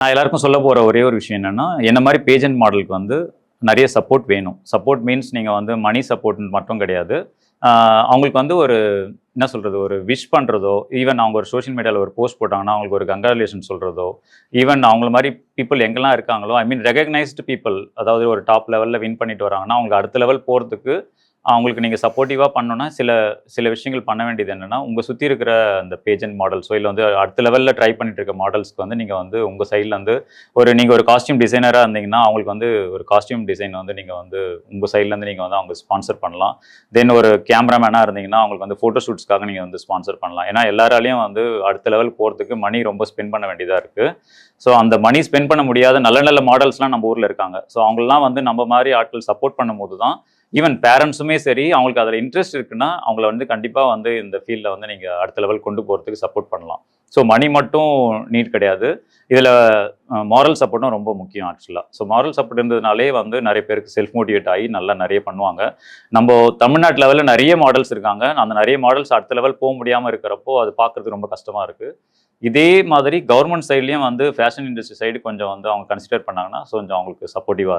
நான் எல்லாருக்கும் சொல்ல போகிற ஒரே ஒரு விஷயம் என்னென்னா, என்ன மாதிரி பேஜெண்ட் மாடலுக்கு வந்து நிறைய சப்போர்ட் வேணும். சப்போர்ட் மீன்ஸ் நீங்கள் வந்து மணி சப்போர்ட் மட்டும் கிடையாது. அவங்களுக்கு வந்து ஒரு என்ன சொல்கிறது, ஒரு விஷ் பண்ணுறதோ, ஈவன் அவங்க ஒரு சோஷியல் மீடியாவில் ஒரு போஸ்ட் போட்டாங்கன்னா அவங்களுக்கு ஒரு கங்க்ராச்சுலேஷன் சொல்கிறதோ, ஈவன் அவங்கள மாதிரி பீப்புள் எங்கெல்லாம் இருக்காங்களோ, ஐ மீன் ரெகக்னைஸ்டு பீப்புள், அதாவது ஒரு டாப் லெவலில் வின் பண்ணிட்டு வராங்கன்னா அவங்களுக்கு அடுத்த லெவல் போகிறதுக்கு அவங்களுக்கு நீங்கள் சப்போர்ட்டிவாக பண்ணணும்னா சில சில விஷயங்கள் பண்ண வேண்டியது என்னென்னா, உங்கள் சுற்றி இருக்கிற அந்த பேஜெண்ட் மாடல்ஸோ இல்லை வந்து அடுத்த லெவலில் ட்ரை பண்ணிட்டு இருக்க மாடல்ஸ்க்கு வந்து நீங்கள் வந்து உங்கள் சைடில் வந்து நீங்கள் ஒரு காஸ்டியூம் டிசைனராக இருந்தீங்கன்னா அவங்களுக்கு வந்து ஒரு காஸ்டியூம் டிசைன் வந்து நீங்கள் வந்து உங்கள் சைட்லேருந்து நீங்கள் வந்து அவங்க ஸ்பான்சர் பண்ணலாம். தென் ஒரு கேமராமேனாக இருந்தீங்கன்னா அவங்களுக்கு வந்து ஃபோட்டோ ஷூட்ஸ்க்காக நீங்கள் வந்து ஸ்பான்சர் பண்ணலாம். ஏன்னா எல்லாராலையும் வந்து அடுத்த லெவல் போகிறதுக்கு மணி ரொம்ப ஸ்பெண்ட் பண்ண வேண்டியதாக இருக்குது. ஸோ அந்த மணி ஸ்பெண்ட் பண்ண முடியாத நல்ல நல்ல மாடல்ஸ்லாம் நம்ம ஊரில் இருக்காங்க. ஸோ அவங்களெலாம் வந்து நம்ம மாதிரி ஆட்கள் சப்போர்ட் பண்ணும்போது தான் ஈவன் பேரண்ட்ஸுமே சரி, அவங்களுக்கு அதில் இன்ட்ரெஸ்ட் இருக்குன்னா அவங்கள வந்து கண்டிப்பாக வந்து இந்த ஃபீல்டில் வந்து நீங்கள் அடுத்த லெவல் கொண்டு போகிறதுக்கு சப்போர்ட் பண்ணலாம். ஸோ மணி மட்டும் நீட் கிடையாது, இதில் மாரல் சப்போர்ட்டும் ரொம்ப முக்கியம் ஆக்சுவலாக. ஸோ மாரல் சப்போர்ட் இருந்ததுனாலே வந்து நிறைய பேருக்கு செல்ஃப் மோட்டிவேட் ஆகி நல்லா நிறைய பண்ணுவாங்க. நம்ம தமிழ்நாட்டு லெவலில் நிறைய மாடல்ஸ் இருக்காங்க. அந்த நிறைய மாடல்ஸ் அடுத்த லெவல் போக முடியாமல் இருக்கிறப்போ அது பார்க்குறதுக்கு ரொம்ப கஷ்டமாக இருக்குது. இதே மாதிரி கவர்மெண்ட் சைட்லேயும் வந்து ஃபேஷன் இண்டஸ்ட்ரி சைடு கொஞ்சம் வந்து அவங்க கன்சிடர் பண்ணாங்கன்னா கொஞ்சம் அவங்களுக்கு சப்போர்ட்டிவாக இருக்கும்.